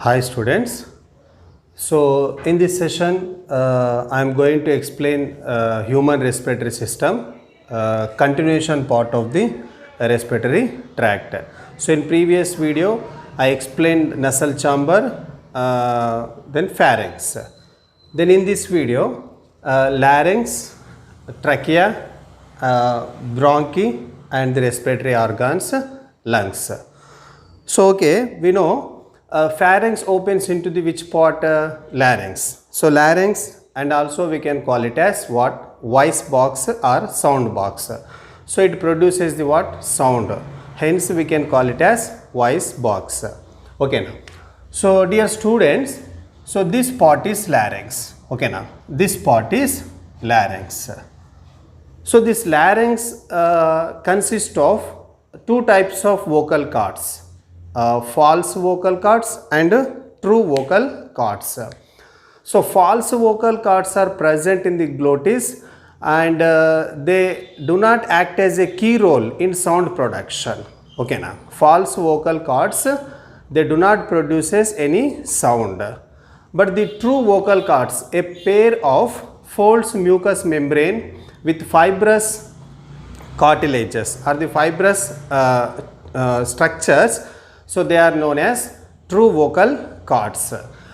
Hi students. So in this session I am going to explain human respiratory system, continuation part of the respiratory tract. So in previous video I explained nasal chamber, then pharynx. Then in this video larynx, trachea, bronchi and the respiratory organs, lungs. So okay, we know pharynx opens into the which part? Larynx. So larynx, and also we can call it as what? Voice box or sound box. So it produces the what? Sound. Hence we can call it as voice box. Okay now. So dear students, so this part is larynx. Okay now. This part is larynx. So this larynx consists of two types of vocal cords. False vocal cords and true vocal cords. So false vocal cords are present in the glottis and they do not act as a key role in sound production. Okay now, false vocal cords, they do not produces any sound. But the true vocal cords, a pair of folds mucous membrane with fibrous cartilages or the fibrous structures. So they are known as true vocal cords,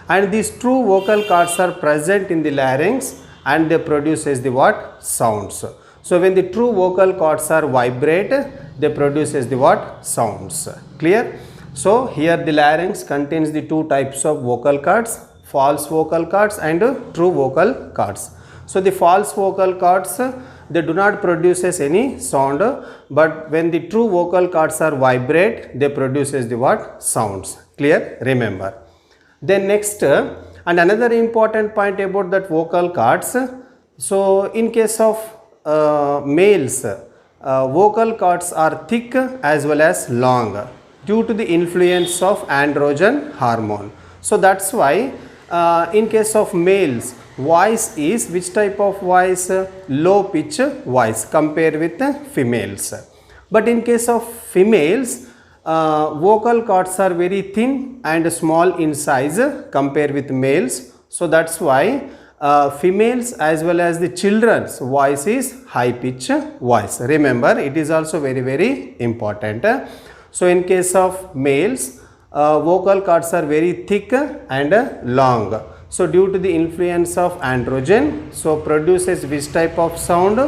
and these true vocal cords are present in the larynx and they produces the what? Sounds. So when the true vocal cords are vibrate, they produces the what? Sounds. Clear? So here the larynx contains the two types of vocal cords, false vocal cords and true vocal cords. So the false vocal cords, they do not produces any sound, but when the true vocal cords are vibrate, they produces the what? Sounds. Clear? Remember. Then next, and another important point about that vocal cords. So in case of males, vocal cords are thick as well as long due to the influence of androgen hormone. So that's why in case of males, voice is which type of voice? Low pitch voice compared with females. But in case of females, vocal cords are very thin and small in size compared with males. So that's why females as well as the children's voice is high pitch voice. Remember, it is also very important. So in case of males, vocal cords are very thick and long. So due to the influence of androgen, so produces which type of sound?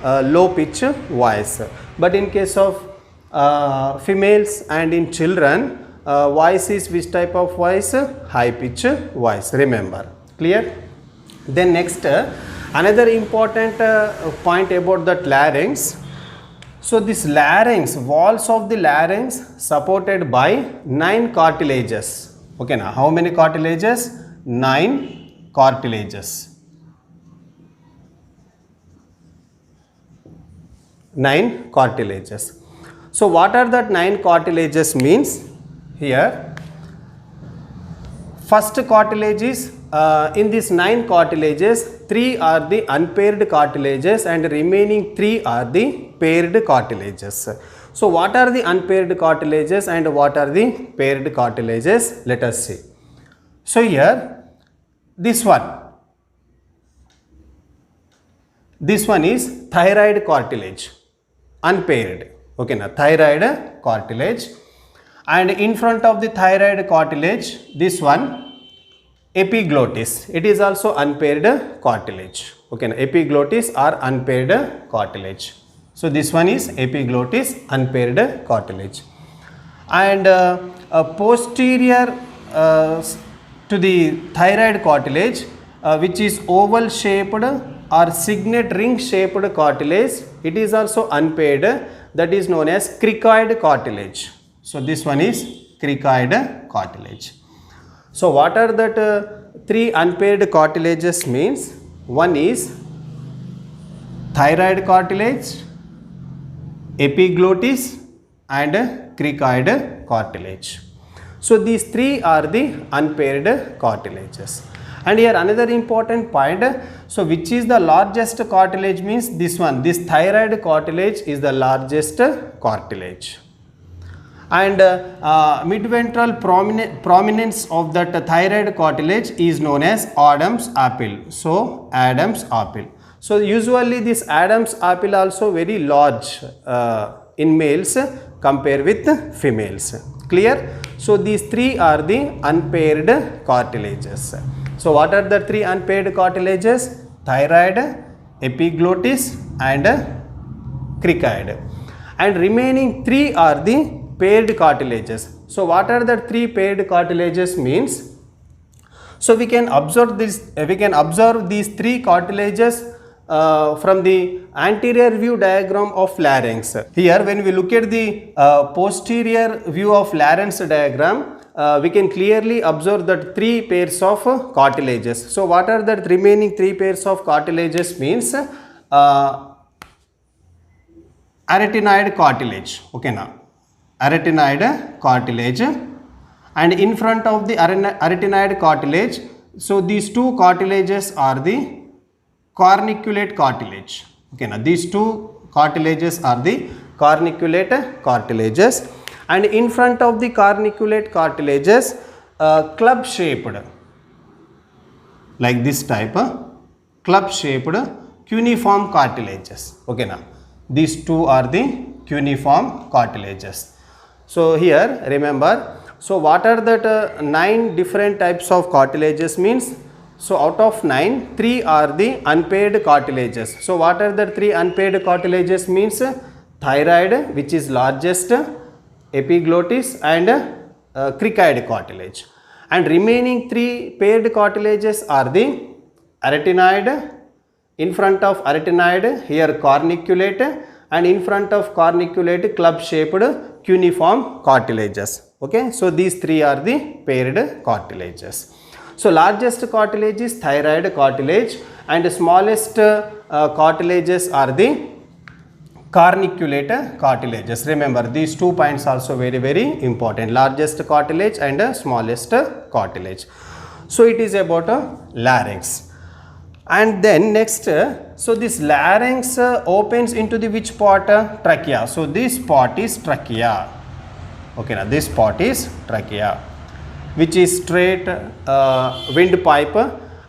Low pitch voice. But in case of females and in children, voice is which type of voice? High pitch voice. Remember. Clear? Then next, another important point about that larynx. So this larynx, walls of the larynx supported by 9 cartilages. Okay now, how many cartilages? 9 cartilages. 9 cartilages. So what are that 9 cartilages means? Here, first cartilage is in these 9 cartilages, 3 are the unpaired cartilages and remaining 3 are the paired cartilages. So what are the unpaired cartilages and what are the paired cartilages? Let us see. So here, this one is thyroid cartilage, unpaired. Okay now, thyroid cartilage, and in front of the thyroid cartilage, this one epiglottis, it is also unpaired cartilage. Okay now, epiglottis are unpaired cartilage. So this one is epiglottis, unpaired cartilage, and posterior to the thyroid cartilage, which is oval shaped or signet ring shaped cartilage, it is also unpaired, that is known as cricoid cartilage. So this one is cricoid cartilage. So what are that 3 unpaired cartilages means? One is thyroid cartilage, epiglottis and cricoid cartilage. So these 3 are the unpaired cartilages. And here another important point, so which is the largest cartilage means this one, this thyroid cartilage is the largest cartilage. and midventral prominence of that thyroid cartilage is known as Adam's apple. So Adam's apple. So usually this Adam's apple also very large in males compared with females. Clear? So these three are the unpaired cartilages. So what are the three unpaired cartilages? Thyroid, epiglottis and cricoid. And remaining three are the paired cartilages. So what are the three paired cartilages means? So we can observe this. We can observe these three cartilages from the anterior view diagram of larynx. Here, when we look at the posterior view of larynx diagram, we can clearly observe that three pairs of cartilages. So what are the remaining three pairs of cartilages means? Arytenoid cartilage. Okay, now arytenoid cartilage, and in front of the arytenoid cartilage, so these two cartilages are the corniculate cartilage. Okay, now these two cartilages are the corniculate cartilages, and in front of the corniculate cartilages, club shaped, like this type, club shaped cuneiform cartilages. Okay, now these two are the cuneiform cartilages. So here remember, so what are the 9 different types of cartilages means? So out of 9, 3 are the unpaired cartilages. So what are the 3 unpaired cartilages means? Thyroid, which is largest, epiglottis and cricoid cartilage. And remaining 3 paired cartilages are the arytenoid, in front of arytenoid here corniculate, and in front of corniculate club shaped cuneiform cartilages. Okay, so these 3 are the paired cartilages. So largest cartilage is thyroid cartilage, and the smallest cartilages are the corniculate cartilages. Remember, these 2 points also very important, largest cartilage and smallest cartilage. So it is about larynx. And then next, so this larynx opens into the which part? Trachea. So this part is trachea. Okay, now this part is trachea, which is straight windpipe,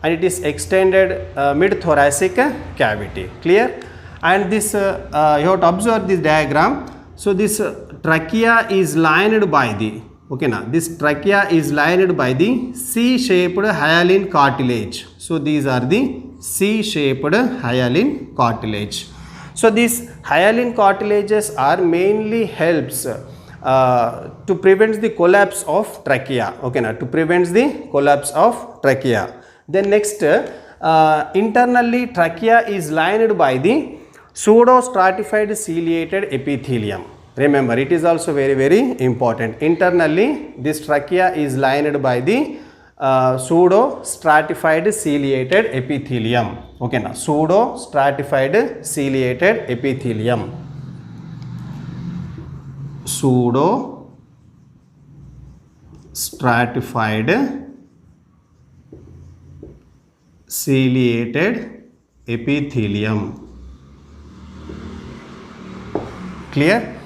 and it is extended mid-thoracic cavity. Clear? And this you have to observe this diagram. So this trachea is lined by the, okay, now this trachea is lined by the C-shaped hyaline cartilage. So these are the C-shaped hyaline cartilage. So these hyaline cartilages are mainly helps to prevent the collapse of trachea. Okay, now to prevent the collapse of trachea. Then next, internally trachea is lined by the pseudo-stratified ciliated epithelium. Remember, it is also very important. Internally, this trachea is lined by the pseudo-stratified ciliated epithelium. Okay, now pseudo-stratified ciliated epithelium. Pseudo-stratified ciliated epithelium. Clear?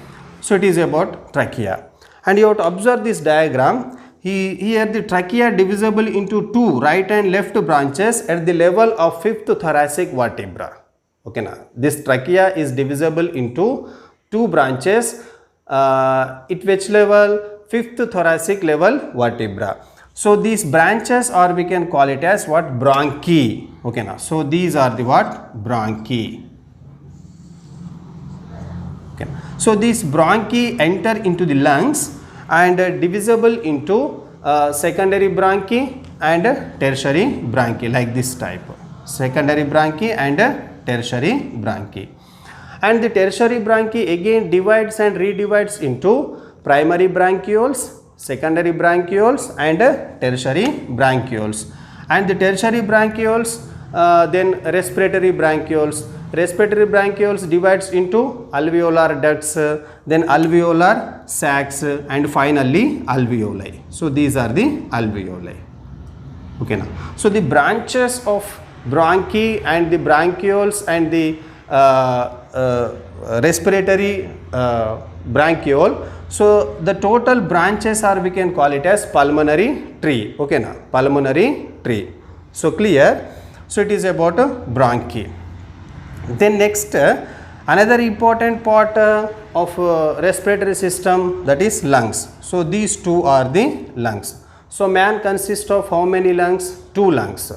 So it is about trachea, and you have to observe this diagram. Here the trachea divisible into 2 right and left branches at the level of 5th thoracic vertebra. Okay, now this trachea is divisible into 2 branches at which level? 5th thoracic level vertebra. So these branches, or we can call it as what? Bronchi. Okay, now so these are the what? Bronchi. Okay. So these bronchi enter into the lungs and divisible into secondary bronchi and tertiary bronchi, like this type. Secondary bronchi and tertiary bronchi. And the tertiary bronchi again divides and redivides into primary bronchioles, secondary bronchioles and tertiary bronchioles. And the tertiary bronchioles, then respiratory bronchioles. Respiratory bronchioles divides into alveolar ducts, then alveolar sacs, and finally alveoli. So these are the alveoli. Okay, now so the branches of bronchi and the bronchioles and the respiratory bronchiole, So the total branches are, we can call it as pulmonary tree. Okay na, pulmonary tree. So clear. So it is about bronchi. Then next another important part of respiratory system, that is lungs. So these two are the lungs. So man consists of how many lungs? 2 lungs.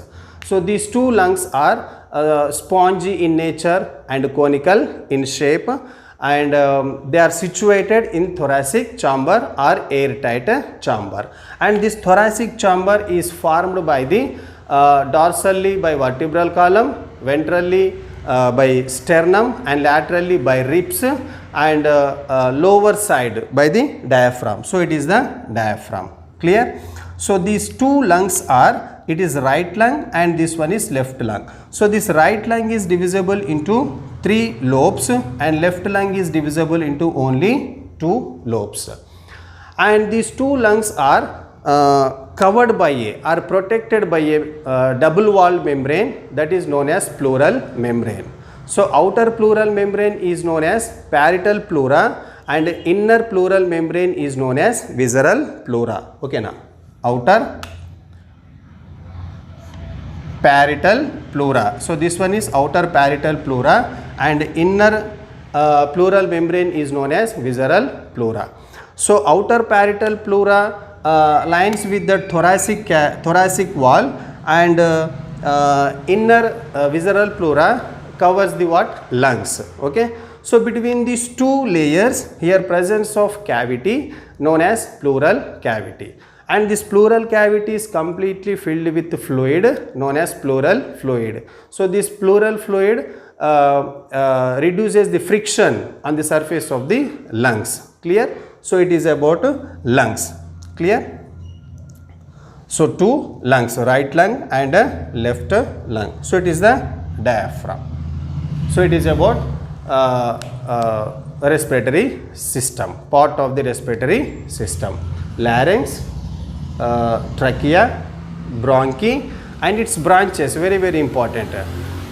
So these 2 lungs are spongy in nature and conical in shape, and they are situated in thoracic chamber or airtight chamber, and this thoracic chamber is formed by the dorsally by vertebral column, ventrally by sternum, and laterally by ribs, and lower side by the diaphragm. So it is the diaphragm. Clear? So these 2 lungs are, it is right lung and this one is left lung. So this right lung is divisible into 3 lobes and left lung is divisible into only 2 lobes. And these 2 lungs are covered by are protected by a double walled membrane, that is known as pleural membrane. So outer pleural membrane is known as parietal pleura and inner pleural membrane is known as visceral pleura. Okay na? Outer parietal pleura. So this one is outer parietal pleura and inner pleural membrane is known as visceral pleura. So outer parietal pleura lines with the thoracic wall, and inner visceral pleura covers the what? Lungs. Okay. So between these 2 layers here presence of cavity known as pleural cavity, and this pleural cavity is completely filled with fluid known as pleural fluid. So this pleural fluid reduces the friction on the surface of the lungs. Clear? So it is about lungs. Clear? So 2 lungs, right lung and left lung. So it is the diaphragm. So it is about respiratory system, part of the respiratory system. Larynx, trachea, bronchi and its branches, very very important.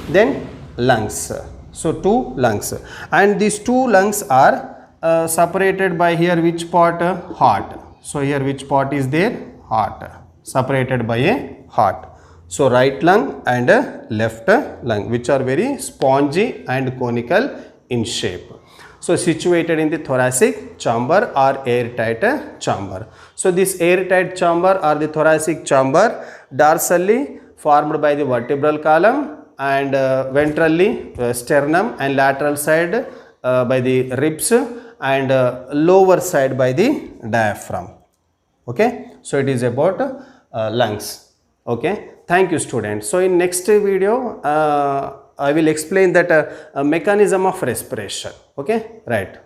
Then lungs. So 2 lungs, and these 2 lungs are separated by here which part? Heart. So here which part is there? Heart, separated by a heart. So right lung and left lung, which are very spongy and conical in shape. So situated in the thoracic chamber or airtight chamber. So this airtight chamber or the thoracic chamber dorsally formed by the vertebral column, and ventrally sternum, and lateral side by the ribs, and lower side by the diaphragm. Okay. So it is about lungs. Okay. Thank you students. So in next video I will explain that mechanism of respiration. Okay. Right.